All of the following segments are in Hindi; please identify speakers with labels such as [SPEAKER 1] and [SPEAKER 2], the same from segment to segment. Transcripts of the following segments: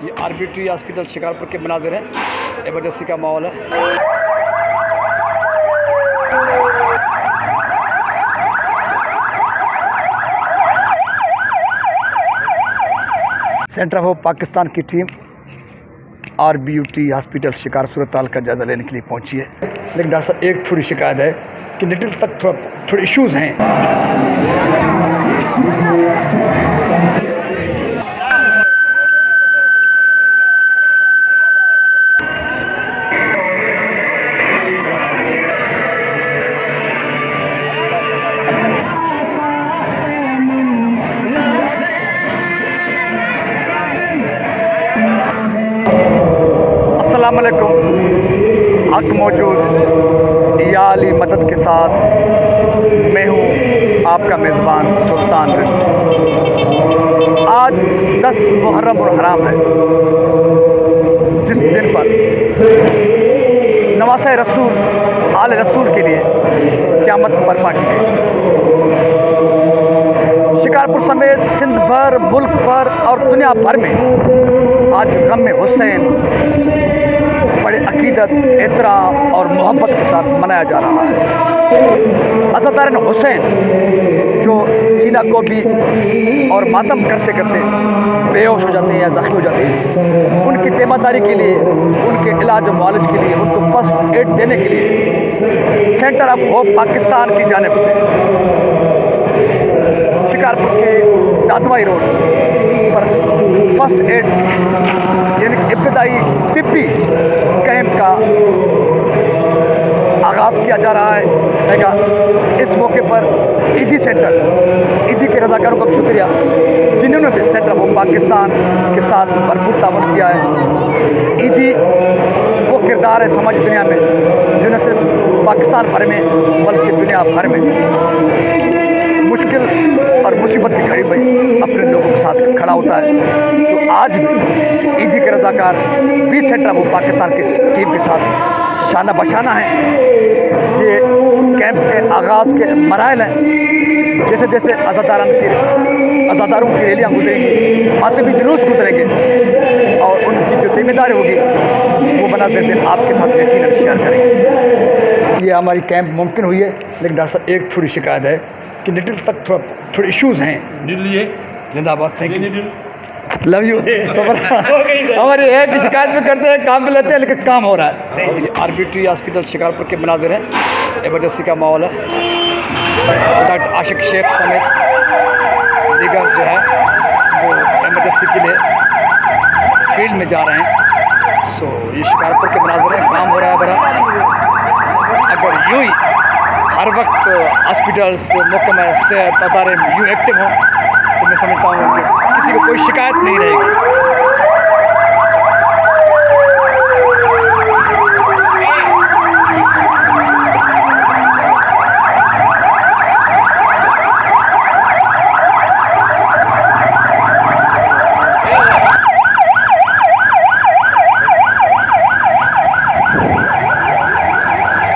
[SPEAKER 1] ये आरबीटी हॉस्पिटल शिकारपुर के मनाजिर हैं। इमरजेंसी का माहौल है। सेंटर ऑफ पाकिस्तान की टीम आरबीटी हॉस्पिटल शिकार सूरत हाल का जायज़ा लेने के लिए पहुंची है। लेकिन डॉक्टर साहब एक थोड़ी शिकायत है कि नेटवर्क तक थोड़े इश्यूज़ हैं। अस्सलाम वालेकुम। हक मौजूद याली मदद के साथ मैं हूँ आपका मेज़बान सुल्तान रिज़्क़। आज 10 मुहर्रम और हराम है, जिस दिन पर नवासे रसूल आले रसूल के लिए क़यामत बर्पा की गई। शिकारपुर समेत सिंध भर, मुल्क भर और दुनिया भर में आज गम हुसैन बड़े अकीदत, एहतराम और मोहब्बत के साथ मनाया जा रहा है। अज़ादारन हुसैन जो सीना को भी और मातम करते करते बेहोश हो जाते हैं या ज़ख्मी हो जाते हैं, उनकी तीमारदारी के लिए, उनके इलाज और मुआलज के लिए, उनको फर्स्ट एड देने के लिए सेंटर ऑफ होप पाकिस्तान की जानिब से शिकारपुर के दादवाई रोड पर फर्स्ट एड यानी कि इब्तदाई तिब्बी कैंप का आगाज़ किया जा रहा है। इस मौके पर ईदी सेंटर, ईदी के रज़ाकारों का शुक्रिया जिन्होंने भी सेंटर ऑफ पाकिस्तान के साथ भरपूर ताउन किया है। ईदी वो किरदार है समाजी दुनिया में जो न सिर्फ पाकिस्तान भर में बल्कि दुनिया भर में मुश्किल और मुसीबत की घड़ी में अपने लोगों के साथ खड़ा होता है। तो आज भी ईदी के रज़ाकार भी सेंटर ऑफ पाकिस्तान की टीम के साथ शाना बशाना है। ये कैंप के आगाज़ के मराइल हैं। जैसे जैसे अज़ादारों की रैलियाँ गुजरेंगी, मातमी जुलूस गुजरेंगे और उनकी जो जिम्मेदारी होगी वो बनाते आपके साथ यकीनन शेयर करेंगे। ये हमारी कैंप मुमकिन हुई है। लेकिन डॉक्टर साहब एक थोड़ी शिकायत है कि नेटवर्क तक थोड़े इश्यूज़ हैं। जिंदाबाद, थैंक यू, लव यू। हमारी एक शिकायत में करते हैं, काम में लेते हैं, लेकिन काम हो रहा है। आरबीटी हॉस्पिटल शिकारपुर के मनाजिर हैं। इमरजेंसी का माहौल है। डॉक्टर आशिक शेख समेत दीगर जो है वो इमरजेंसी के लिए फील्ड में जा रहे हैं। सो ये शिकारपुर के मनाजिर हैं, काम हो रहा है बड़ा। अगर यूँ ही हर वक्त हॉस्पिटल्स, महकमा सेहत, अदारे यूँ एक्टिव हों तो मैं समझता हूँ कि किसी को कोई शिकायत नहीं रहेगी।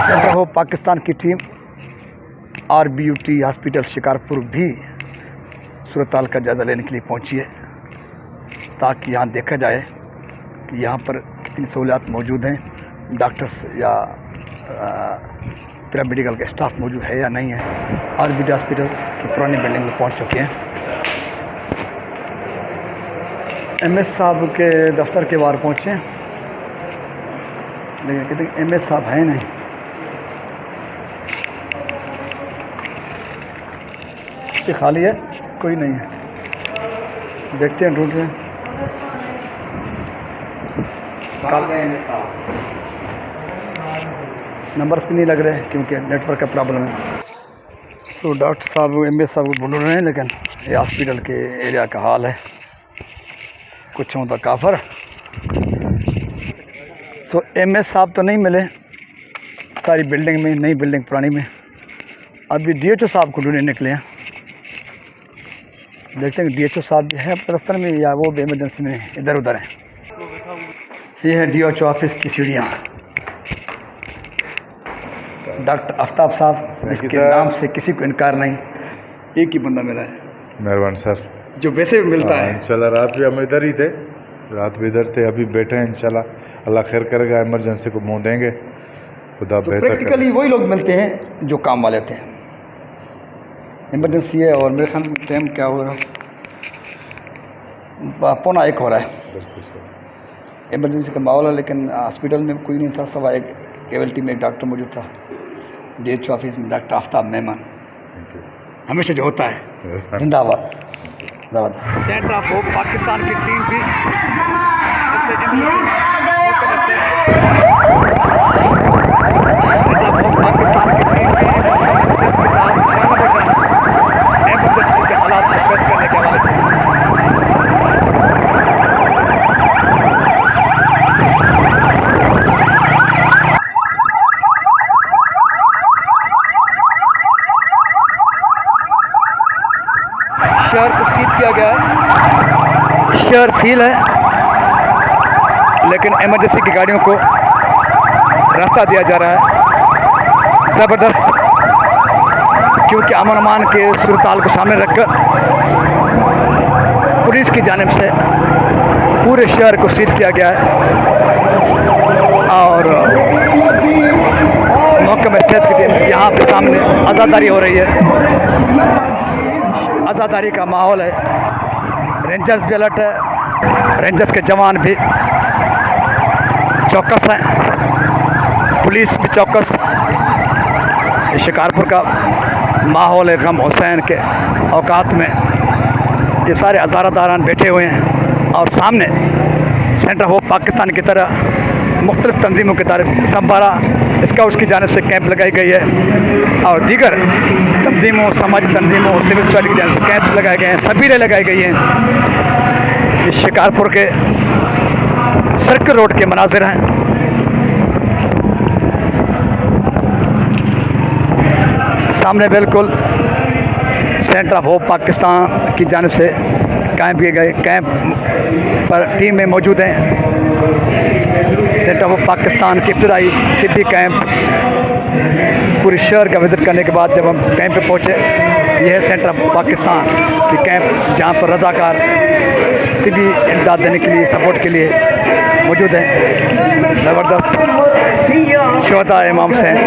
[SPEAKER 1] सेंटर ऑफ पाकिस्तान की टीम आरबीटी हॉस्पिटल शिकारपुर भी सूरत हाल का जायज़ा लेने के लिए पहुंची है, ताकि यहाँ देखा जाए कि यहाँ पर कितनी सहूलियात मौजूद हैं, डॉक्टर्स या पैरामेडिकल का स्टाफ मौजूद है या नहीं है। आरबीटी हॉस्पिटल की पुरानी बिल्डिंग में पहुंच चुके हैं। एमएस साहब के दफ्तर के बाहर पहुँचे हैं, लेकिन कहते एमएस साहब हैं नहीं। खाली है, कोई नहीं है। देखते हैं, ढूंढते हैं। नंबर्स भी नहीं लग रहे क्योंकि नेटवर्क का प्रॉब्लम है। सो डॉक्टर साहब एमएस साहब को ढूंढ रहे हैं, लेकिन ये हॉस्पिटल के एरिया का हाल है कुछ होता काफर। सो एमएस साहब तो नहीं मिले, सारी बिल्डिंग में, नई बिल्डिंग पुरानी में। अभी डीएचओ साहब को ढूंढने निकले हैं। देखते हैं डीएचओ साहब है दफ्तर में या वो भी इमरजेंसी में इधर उधर हैं। ये है डीएचओ ऑफिस की सीढ़ियाँ। डॉक्टर आफ्ताब साहब, इसके नाम से किसी को इनकार नहीं। एक ही बंदा मिला है।
[SPEAKER 2] मेहरबान सर।
[SPEAKER 1] जो वैसे भी मिलता है।
[SPEAKER 2] इंशाल्लाह रात भी हम इधर ही थे, रात भी इधर थे, अभी बैठे हैं। इंशाल्लाह अल्लाह खैर करेगा, इमरजेंसी को मुंह देंगे, खुदा
[SPEAKER 1] तो
[SPEAKER 2] बेहतर
[SPEAKER 1] प्रैक्टिकली वही लोग मिलते हैं जो काम वाले थे। इमरजेंसी है और मेरे ख्याल में टाइम क्या हो रहा है, 1:45 हो रहा है।
[SPEAKER 2] बिल्कुल सर।
[SPEAKER 1] इमरजेंसी का माहौल है, लेकिन हॉस्पिटल में कोई नहीं था, सिवाय एक केवल्टी में एक डॉक्टर मौजूद था, DH ऑफिस में डॉक्टर आफ्ताब मेहमान, हमेशा जो होता है। जिंदाबाद जिंदाबाद। सेंटर ऑफ होप पाकिस्तान की टीम भी के हालात को फेस करने के हवाले से शहर को सील किया गया है। शहर सील है, लेकिन इमरजेंसी की गाड़ियों को रास्ता दिया जा रहा है ज़बरदस्त, क्योंकि अमन अमान के सूरताल को सामने रखकर पुलिस की जानिब से पूरे शहर को सील किया गया है। और महकमा सेहत की टीम यहाँ पे सामने आज़ादारी हो रही है, आज़ादारी का माहौल है। रेंजर्स भी अलर्ट है, रेंजर्स के जवान भी चौकस हैं, पुलिस भी चौकस। शिकारपुर का माहौल है गम हुसैन के औकात में, ये सारे हज़ारादारान बैठे हुए हैं और सामने सेंटर ऑफ होप पाकिस्तान की तरह मुख्तलिफ तंजीमों की तरफ संबारा स्काउट्स की जानिब से कैंप लगाई गई है और दीगर तंजीमों, समाजी तंजीमों और सिविल सोसाइटी की जानिब से कैंप लगाए गए हैं, सबीरें लगाई गई हैं। इस शिकारपुर के सर्कल रोड के मनाजिर हैं। सामने बिल्कुल सेंटर ऑफ होप पाकिस्तान की जानिब से कैंप किए गए, कैंप पर टीमें मौजूद हैं। सेंटर ऑफ पाकिस्तान के इब्तदाई तिब्बी कैंप पूरे शहर का विज़िट करने के बाद जब हम कैंप पे पहुँचे, यह है सेंटर ऑफ पाकिस्तान की कैंप, जहाँ पर रज़ाकार तिब्बी इमदाद देने के लिए, सपोर्ट के लिए मौजूद हैं। ज़बरदस्त शोहदा इमाम हुसैन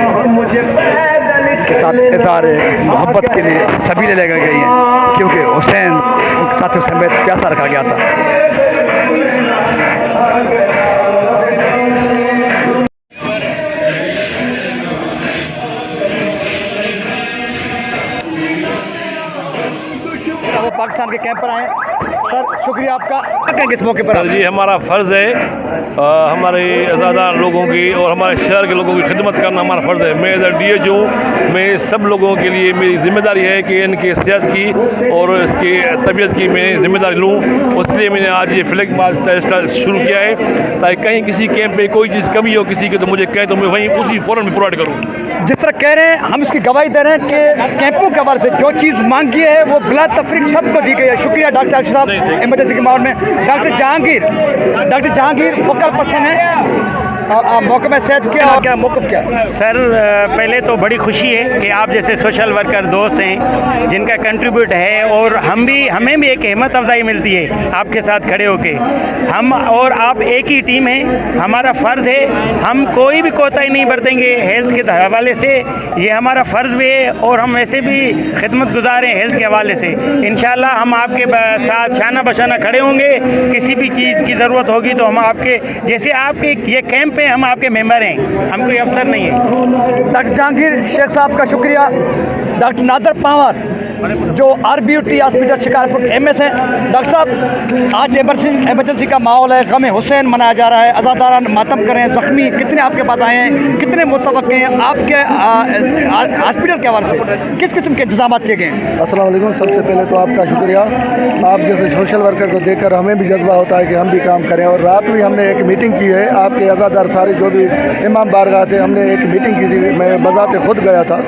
[SPEAKER 1] के साथ इज़हार मोहब्बत के लिए सबीलें लगाई गई हैं, क्योंकि हुसैन उनके साथ हुसैन में प्यासा रखा गया था। वो पाकिस्तान के कैंप पर आए सर, शुक्रिया आपका। कहेंगे इस मौके पर
[SPEAKER 3] सर जी, हमारा फ़र्ज़ है हमारे आज़ादार लोगों की और हमारे शहर के लोगों की खिदमत करना हमारा फ़र्ज़ है। मैं इधर DH हूँ, मैं सब लोगों के लिए मेरी ज़िम्मेदारी है कि इनकी सेहत की और इसकी तबीयत की मैं ज़िम्मेदारी लूँ। इसलिए मैंने आज ये फ्लैग मार्च टेस्ट शुरू किया है, ताकि कहीं किसी कैंप में कोई चीज़ कमी हो किसी की तो मुझे कहें तो मैं वहीं उसी फ़ौरन में प्रोवाइड करूँ।
[SPEAKER 1] जिस तरह कह रहे हैं, हम इसकी गवाही दे रहे हैं कि कैंपों के हवाले से जो चीज़ मांगी है वो बिला तफरीक सबको दी गई है। शुक्रिया डॉक्टर आशिफ साहब, इमरजेंसी के माहौल में। डॉक्टर जहांगीर फोकल पर्सन है महकमा सेहत के, और क्या मौक़िफ़ क्या
[SPEAKER 4] सर? पहले तो बड़ी खुशी है कि आप जैसे सोशल वर्कर दोस्त हैं जिनका कंट्रीब्यूट है, और हमें भी एक हिम्मत अफजाई मिलती है आपके साथ खड़े होके। हम और आप एक ही टीम है, हमारा फ़र्ज़ है, हम कोई भी कोताही नहीं बरतेंगे हेल्थ के हवाले से, ये हमारा फ़र्ज़ भी है और हम वैसे भी खिदमत गुजार हैं हेल्थ के हवाले से। इंशाल्लाह हम आपके साथ शाना बशाना खड़े होंगे, किसी भी चीज़ की ज़रूरत होगी तो हम आपके जैसे आपके ये कैंप में हम आपके मेंबर हैं, हम कोई अफसर नहीं है।
[SPEAKER 1] डॉक्टर जहांगीर शेख साहब का शुक्रिया। डॉक्टर नादर पावर जो RBUT हॉस्पिटल शिकारपुर के MS हैं। डॉक्टर साहब, आज इमरजेंसी का माहौल है, गम हुसैन मनाया जा रहा है, अज़ादारान मातम कर रहे हैं, ज़ख्मी कितने आपके पास आए हैं, कितने मुतवक्के हैं आपके हॉस्पिटल के हवाले से, किस किस्म के इंतजाम किए गए हैं?
[SPEAKER 5] अस्सलाम वालेकुम। सबसे पहले तो आपका शुक्रिया, आप जैसे सोशल वर्कर को देखकर हमें भी जज्बा होता है कि हम भी काम करें। और रात भी हमने एक मीटिंग की है, आपके अज़ादार सारे जो भी इमाम बारगाह थे, हमने एक मीटिंग की थी, मैं बज़ाते खुद गया था।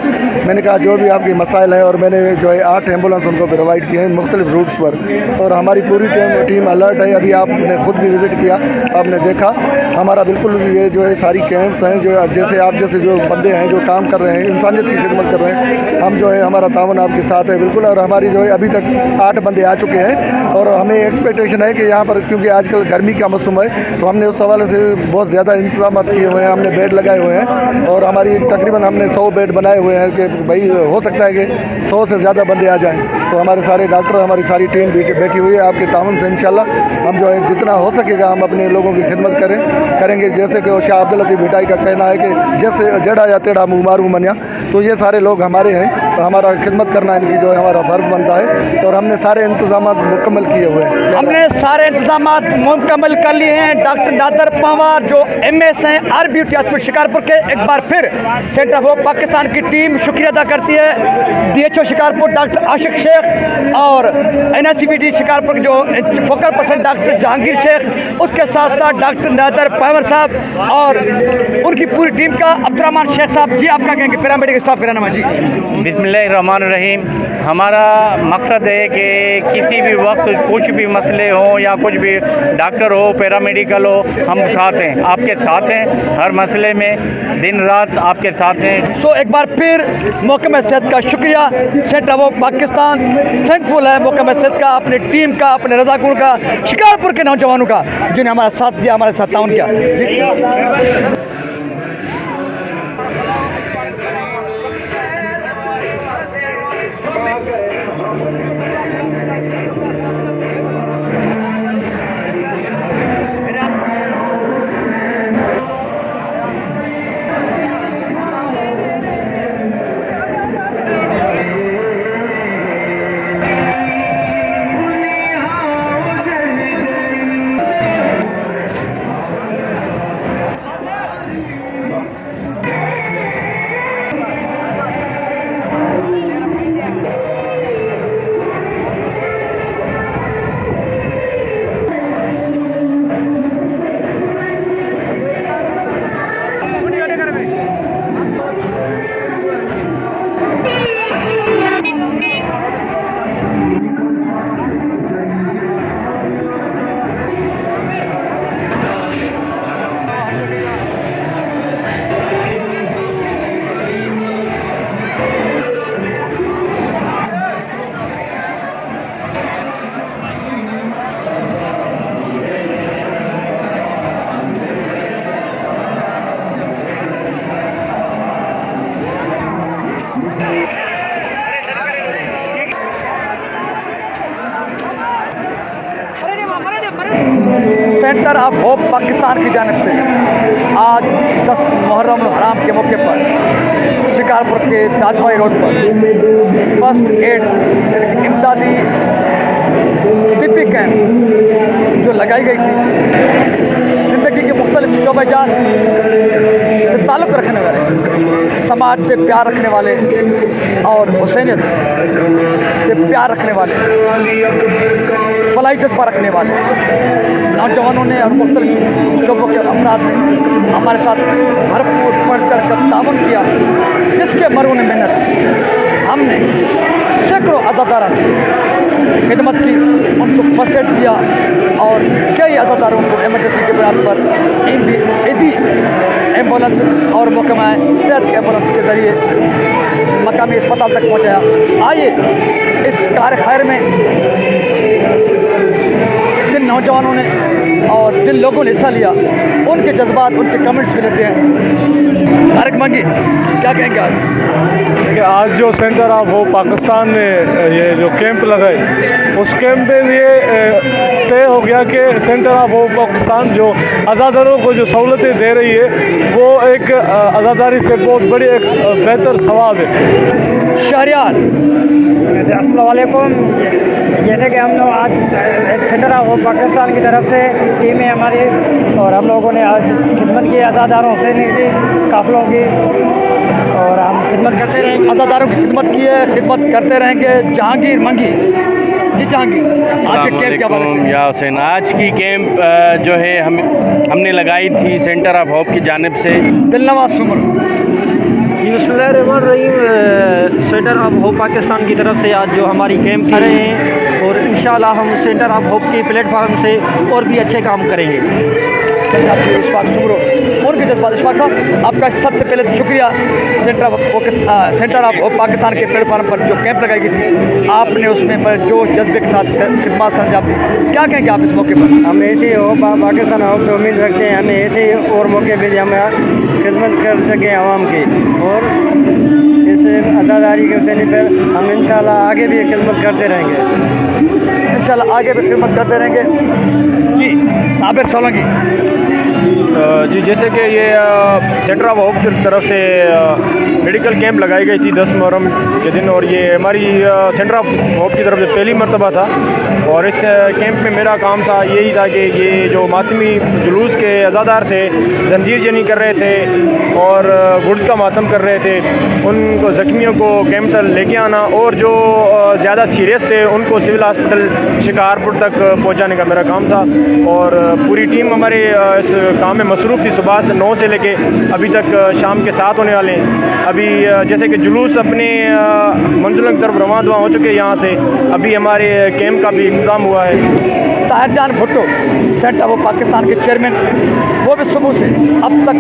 [SPEAKER 5] मैंने कहा जो भी आपके मसाइल हैं, और मैंने जो है 8 एम्बुलेंस उनको प्रोवाइड किए हैं मुख्तलिफ रूट्स पर, और हमारी पूरी टीम अलर्ट है। अभी आपने खुद भी विज़िट किया, आपने देखा हमारा बिल्कुल ये जो है सारी कैंप्स हैं, जो जैसे आप जैसे जो बंदे हैं जो काम कर रहे हैं, इंसानियत की खिदमत कर रहे हैं, हम जो है हमारा तावन आपके साथ है बिल्कुल। और हमारी जो है अभी तक 8 बंदे आ चुके हैं, और हमें एक्सपेक्टेशन है कि यहाँ पर क्योंकि आजकल गर्मी का मौसम है, तो हमने उस हवाले से बहुत ज़्यादा इंतजाम किए हुए हैं, हमने बेड लगाए हुए हैं, और हमारी तकरीबन हमने 100 बेड बनाए हुए हैं कि भाई हो सकता है कि 100 से ज़्यादा बंदे आ जाएं। तो हमारे सारे डॉक्टर, हमारी सारी टीम बैठी हुई है, आपके ताउन से इंशाल्लाह हम जो है जितना हो सकेगा हम अपने लोगों की खिदमत करेंगे। जैसे कि शाह अब्दुल लतीफ़ भिटाई का कहना है कि जैसे जड़ा या तेड़ा मुँह मारू मनिया, तो ये सारे लोग हमारे हैं, तो हमारा खिदमत करना इनकी जो है हमारा फ़र्ज़ बनता है, और हमने सारे इंतजाम मुकम्मल किए हुए हैं।
[SPEAKER 1] हमने सारे इंतजाम मुकम्मल कर लिए हैं। डॉक्टर नादर पंवार जो MS हैं RBUT हॉस्पिटल शिकारपुर के, एक बार फिर सेंटर ऑफ होप पाकिस्तान की टीम शुक्रिया अदा करती है। DHO शिकारपुर डॉक्टर आशिक शेख और NICVD शिकारपुर जो focal person doctor Jahangir Sheikh, उसके साथ साथ डॉक्टर नादर पंवार साहब और उनकी पूरी टीम का अब्दुर्रहमान शेख साहब। जी आप क्या कहेंगे पैरामेडिकल स्टाफ का नाम? जी
[SPEAKER 4] बिस्मिल्लाहिर्रहमानिर्रहीम। हमारा मकसद है कि किसी भी वक्त कुछ भी मसले हो या कुछ भी डॉक्टर हो, पैरामेडिकल हो, हम साथ हैं, आपके साथ हैं हर मसले में, दिन रात आपके साथ हैं।
[SPEAKER 1] सो एक बार फिर महकमा सेहत का शुक्रिया, सेंटर ऑफ पाकिस्तान थैंकफुल है महकमा सेहत का, अपनी टीम का, अपने रज़ाकुर का, शिकारपुर के नौजवानों का जिन्हें हमारा साथ दिया, हमारे साथ ताउन किया। जी सेंटर ऑफ होप पाकिस्तान की जानिब से आज 10 मुहर्रम हराम के मौके पर शिकारपुर के ताजबाई रोड पर फर्स्ट एड यानी कि इमदादी तिब्बी कैंप जो लगाई गई थी, ज़िंदगी के मुख्तलिफ शोबेजात से ताल्लुक़ रखने वाले, समाज से प्यार रखने वाले और हुसैनियत से प्यार रखने वाले, फलाही जज्बा रखने वाले नौजवानों ने और मुख्तलिफ शोबों के अफराद ने हमारे साथ भरपूर बढ़ चढ़ कर ताउन किया, जिसके मरून मेहनत हमने सैकड़ों अज़ादारा खिदमत की, उनको फर्स्ट एड दिया, और कई अज़ादारों को एमरजेंसी के बुनियाद पर ईदी एम्बुलेंस और महकमा सेहत के एम्बुलेंस के ज़रिए मकामी अस्पताल तक पहुँचाया। आइए इस कार्य खैर में जिन नौजवानों ने और जिन लोगों ने हिस्सा लिया उनके जज्बात, उनके कमेंट्स भी लेते हैं। तारिक मंगी क्या कहेंगे आज?
[SPEAKER 3] कि आज जो सेंटर ऑफ होप पाकिस्तान ने ये जो कैंप लगाए, उस कैंप में ये तय हो गया कि सेंटर ऑफ होप पाकिस्तान जो अज़ादारों को जो सहूलतें दे रही है वो एक अज़ादारी से बहुत बड़ी एक बेहतर सवाब है।
[SPEAKER 1] शहरियार
[SPEAKER 6] अस्सलाम वालेकुम। जैसे कि हम लोग आज सेंटर ऑफ होप पाकिस्तान की तरफ से टीम है हमारी, और हम लोगों ने आज खिदमत की अज़ादारों से की काफ़िलों की, और हम खिदमत करते रहेंगे,
[SPEAKER 1] अज़ादारों की खिदमत की है, खिदमत करते रहेंगे। जहांगीर मंगी जी, जहांगीर आज के कैंप क्या बात है?
[SPEAKER 7] या हुसैन, आज की कैंप जो है हमने लगाई थी सेंटर ऑफ होप की जानिब से।
[SPEAKER 1] दिलनवाज सुमन
[SPEAKER 6] बिस्मिल्लाहिर्रहमानिर्रहीम। सेंटर ऑफ होप पाकिस्तान की तरफ से आज जो हमारी कैंप कर रहे हैं और इंशाल्लाह हम सेंटर ऑफ होप के प्लेटफार्म से और भी अच्छे काम करेंगे।
[SPEAKER 1] इशफाक सुमरो और के जज्बात। इशफाक साहब, आपका सबसे पहले तो शुक्रिया। सेंटर ऑफ होप पाकिस्तान के प्लेटफार्म पर जो कैंप लगाई गई थी, आपने उसमें जो जज्बे के साथ खिदमत अंजाम दी, क्या कहेंगे आप इस मौके पर?
[SPEAKER 6] हम ऐसे ही होप पाकिस्तान होप से उम्मीद रखते हैं हमें ऐसे ही और मौके पर हम खिदमत कर सकें आवाम की, और इस अदादारी के उसे पर हम इंशाल्लाह आगे भी खिदमत करते रहेंगे।
[SPEAKER 1] इंशाल्लाह आगे भी खिदमत करते रहेंगे। जी साबिर सोलंकी।
[SPEAKER 8] जी, जैसे कि ये सेंटर ऑफ होप की तरफ से मेडिकल कैंप लगाई गई थी 10 मुहर्रम के दिन, और ये हमारी सेंटर ऑफ होप की तरफ से पहली मरतबा था। और इस कैंप में मेरा काम था यही था कि ये जो मातमी जुलूस के अज़ादार थे, जंजीर जनी कर रहे थे और गुर्द का मातम कर रहे थे, उनको ज़ख्मियों को कैंप तक लेके आना, और जो ज़्यादा सीरियस थे उनको सिविल हॉस्पिटल शिकारपुर तक पहुँचाने का मेरा काम था। और पूरी टीम हमारे इस काम में मसरूफ़ थी। सुबह से 9 से लेके अभी तक शाम के 7 होने वाले हैं। अभी जैसे कि जुलूस अपने मंजिल की तरफ रवाना दुआ हो चुके हैं यहाँ से, अभी हमारे कैंप का भी इंतज़ाम हुआ है।
[SPEAKER 1] ताहिर जान भुट्टो, सेंटर ऑफ पाकिस्तान के चेयरमैन, वो भी सुबह से अब तक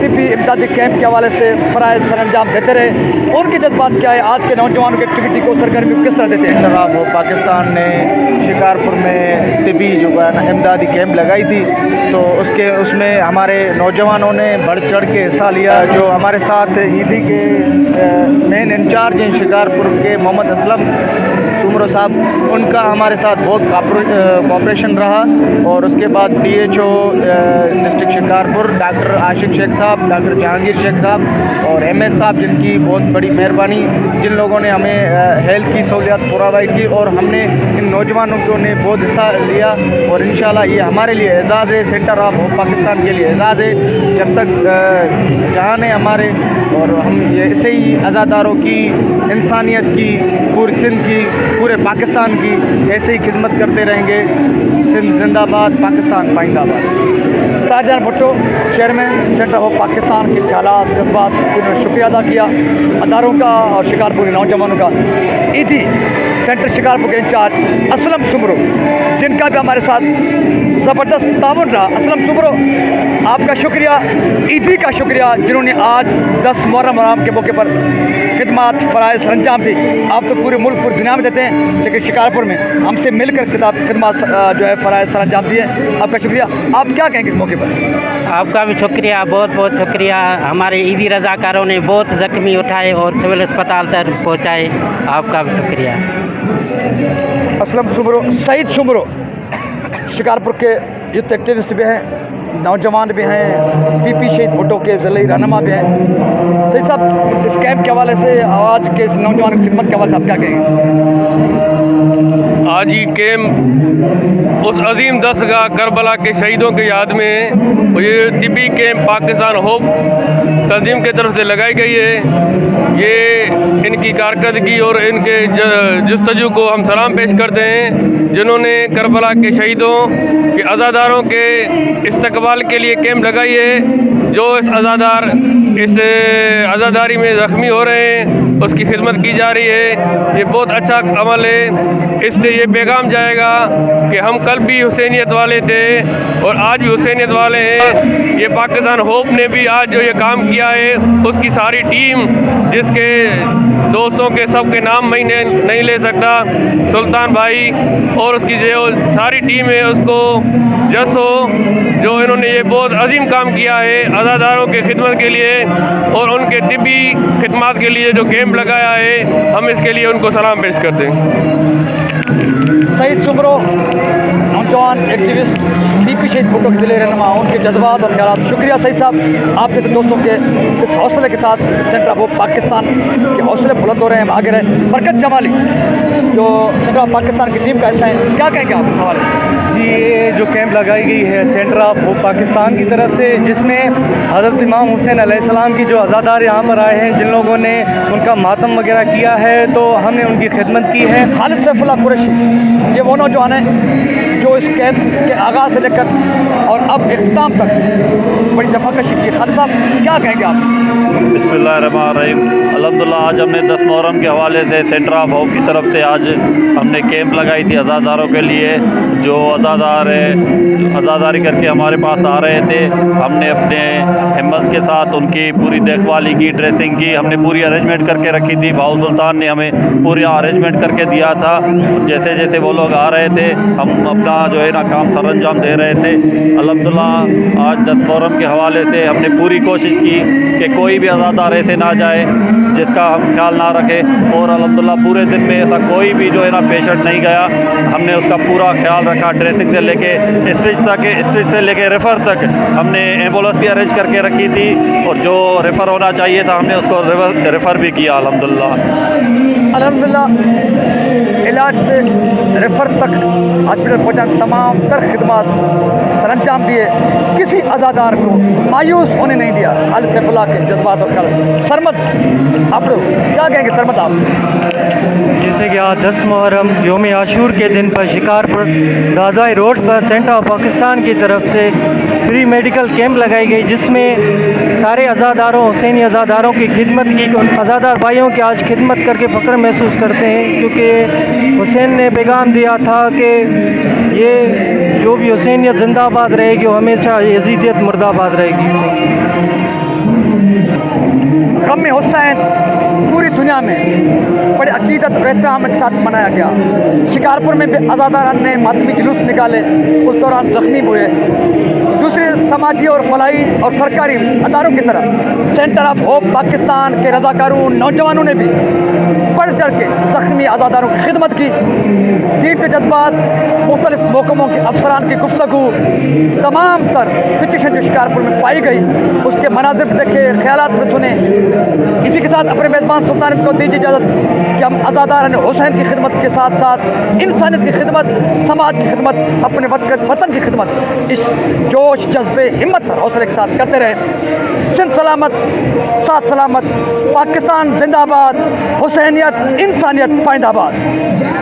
[SPEAKER 1] तिब्बी इमदादी कैंप के हवाले से फ़राइज़ सर अंजाम देते रहे। उनके जज्बात क्या है? आज के नौजवानों की एक्टिविटी को सरगर्मी को किस तरह देते हैं?
[SPEAKER 9] जनाब वो पाकिस्तान ने शिकारपुर में तिब्बी जो है ना इमदादी कैंप लगाई थी, तो उसमें हमारे नौजवानों ने बढ़ चढ़ के हिस्सा लिया। जो हमारे साथ ईदी के मेन इंचार्ज हैं शिकारपुर के मोहम्मद असलम सुमरो साहब, उनका हमारे साथ बहुत कोऑपरेशन रहा। और उसके बाद DHO district Shikarpur doctor Ashiq Sheikh साहब, डॉक्टर जहांगीर शेख साहब और MS साहब, जिनकी बहुत बड़ी मेहरबानी, जिन लोगों ने हमें हेल्थ की सहूलियत प्रोवाइड की, और हमने इन नौजवानों को ने बहुत हिस्सा लिया। और इंशाल्लाह ये हमारे लिए एजाज़ है, सेंटर ऑफ होप पाकिस्तान के लिए एजाज़ है। जब तक जहान है हमारे, और हम ये ऐसे ही अज़ादारों की, इंसानियत की, पूरी सिंध की, पूरे पाकिस्तान की ऐसे ही खिदमत करते रहेंगे। सिंध जिंदाबाद, पाकिस्तान पाइंदाबाद।
[SPEAKER 1] ताहिर जान Bhutto, chairman centre of Pakistan के ख्यालात, जज्बात, जिन्होंने शुक्रिया अदा किया अदारों का और शिकारपुर के नौजवानों का। ईदी सेंटर शिकारपुर के इंचार्ज असलम सुमरो, जिनका भी हमारे साथ ज़बरदस्त ताउन रहा। असलम सुमरो, आपका शुक्रिया, ईदी का शुक्रिया, जिन्होंने आज 10 मुहर्रम के मौके पर खिदमत फ़राइज़ अंजाम दी। आप तो पूरे मुल्क पूरी दुनिया में देते हैं, लेकिन शिकारपुर में हमसे मिलकर खिदमत जो है फ़राइज़ अंजाम दिए। आपका शुक्रिया। आप क्या कहेंगे इस मौके पर?
[SPEAKER 10] आपका भी शुक्रिया, बहुत बहुत शुक्रिया। हमारे ईदी रज़ाकारों ने बहुत ज़ख्मी उठाए और सिविल अस्पताल तक पहुँचाए। आपका भी शुक्रिया।
[SPEAKER 1] असलम सुमरो, सईद सुमरो शिकारपुर के यूथ एक्टिविस्ट भी हैं, नौजवान भी हैं, PP शहीद भुट्टो के ज़िले रहनुमा भी हैं। सही साहब, इस कैंप के हवाले से, आज के इस नौजवान की खिदमत के हवाले से आप क्या कहेंगे?
[SPEAKER 3] आज ही कैंप उस अजीम दस्तगाह करबला के शहीदों की याद में ये तिब्बी कैंप पाकिस्तान होप तंजीम की तरफ से लगाई गई है। ये इनकी कारकर्दगी और इनके जस्तजू को हम सलाम पेश करते हैं, जिन्होंने करबला के शहीदों के अज़ादारों के इस्तकबाल के लिए कैंप लगाई है। जो इस अज़ादार इस अज़ादारी में ज़ख्मी हो रहे हैं, उसकी खिदमत की जा रही है। ये बहुत अच्छा अमल है। इससे ये पैगाम जाएगा कि हम कल भी हुसैनियत वाले थे और आज भी हुसैनियत वाले हैं। ये पाकिस्तान होप ने भी आज जो ये काम किया है, उसकी सारी टीम, जिसके दोस्तों के सबके नाम मैं नहीं ले सकता, सुल्तान भाई और उसकी जो सारी टीम है, उसको जसो जो इन्होंने ये बहुत अजीम काम किया है अज़ादारों के खिदमत के लिए और उनके तिब्बी खिदमत के लिए जो कैंप लगाया है, हम इसके लिए उनको सलाम पेश करते हैं।
[SPEAKER 1] सईद सुमरो, नौजवान एक्टिविस्ट, PP शहीद भुट्टो के ज़िले रहनुमा, उनके जज्बात और ख्यालात। शुक्रिया सईद साहब, आप जैसे दोस्तों के इस हौसले के साथ सेंटर ऑफ होप पाकिस्तान के हौसले बुलंद हो रहे हैं, हम आगे रहे। बरकत जमाली जो सेंटर ऑफ पाकिस्तान की टीम का हिस्सा है, क्या कहेंगे आप इस हवाले से?
[SPEAKER 9] जी, ये जो कैंप लगाई गई है सेंटर ऑफ होप पाकिस्तान की तरफ से, जिसमें हज़रत इमाम हुसैन अलैहिस्सलाम की जो अज़ादार यहाँ पर आए हैं, जिन लोगों ने उनका मातम वगैरह किया है, तो हमने उनकी खिदमत की है।
[SPEAKER 1] खालिद सैफुल्लाह कुरैशी, ये वो नौजवान हैं जो इस कैंप के आगाज़ से लेकर और अब इख्तिताम तक बड़ी जफाकशी की। खालिद साहब क्या कहेंगे आप?
[SPEAKER 3] बिस्मिल्लाहिर्रहमानिर्रहीम। अल्हम्दुलिल्लाह आज हमने 10 मुहर्रम के हवाले से सेंटर ऑफ होप की तरफ से आज हमने कैंप लगाई थी अज़ादारों के लिए। जो अज़ादार अज़ादारी करके हमारे पास आ रहे थे, हमने अपने हिम्मत के साथ उनकी पूरी देखभाली की, ड्रेसिंग की, हमने पूरी अरेंजमेंट करके रखी थी। भाऊ सुल्तान ने हमें पूरी अरेंजमेंट करके दिया था। जैसे जैसे वो लोग आ रहे थे हम अपना जो है ना काम सर अंजाम दे रहे थे। अल्हम्दुलिल्लाह आज 10 मुहर्रम के हवाले से हमने पूरी कोशिश की कि कोई भी अज़ादार ऐसे ना जाए जिसका हम ख्याल ना रखें, और अल्हम्दुलिल्लाह पूरे दिन में ऐसा कोई भी जो है ना पेशेंट नहीं गया। हमने उसका पूरा ख्याल रखा, ड्रेसिंग से लेके स्टिच तक, स्टिच से लेके रेफ़र तक हमने एम्बुलेंस भी अरेंज करके रखी थी, और जो रेफ़र होना चाहिए था हमने उसको रेफ़र भी किया
[SPEAKER 1] अल्हम्दुलिल्लाह। इलाज से रेफ़र तक हॉस्पिटल पहुँचाने तमाम तर खिदमत सर अंजाम दिए। किसी अज़ादार को मायूस होने नहीं दिया। अल सैफुल्लाह के जज्बात और ख्याल। सरमद आप लोग क्या कहेंगे? सरमद आप?
[SPEAKER 6] जैसे कि आज 10 मुहर्रम योम आशूर के दिन पर शिकारपुर दादाई रोड पर सेंटर ऑफ पाकिस्तान की तरफ से फ्री मेडिकल कैंप लगाई गई, जिसमें सारे अज़ादारों, हुसैनी अज़ादारों की खिदमत की। उन अज़ादार भाइयों की आज खिदमत करके फ़ख्र महसूस करते हैं, क्योंकि हुसैन ने पैगाम दिया था कि ये जो भी हुसैनियत जिंदाबाद रहेगी वो हमेशा यजीदियत मुर्दाबाद रहेगी।
[SPEAKER 1] गम हुसैन पूरी दुनिया में बड़े अकीदत और एहतराम के साथ मनाया गया। शिकारपुर में भी अज़ादारान ने मातमी जुलूस निकाले, उस दौरान ज़ख्मी हुए। दूसरे समाजी और फलाही और सरकारी अदारों की तरफ सेंटर ऑफ होप पाकिस्तान के रज़ाकारों, नौजवानों ने भी बढ़ चढ़ के ज़ख्मी अज़ादारों की खिदमत की। दीन के जज्बात, मुख्तलिफ महकमों के अफसरान की गुफ्तगू, तमाम तर सिचुएशन जो शिकारपुर में पाई गई उसके मनाजिर भी देखे, ख्यालात भी सुने। इसी के साथ अपने मेज़बान सुल्तानियत को दीजिए इजाज़त कि हम अज़ादारान हुसैन की खिदमत के साथ साथ इंसानियत की खिदमत, समाज की खिदमत, अपने वतन की खिदमत इस जोश, जज्बे, हिम्मत और हौसले के साथ करते रहे। सिंध सलामत, साथ सलामत, पाकिस्तान जिंदाबाद, हुसैनियत, इंसानियत पाइंदाबाद।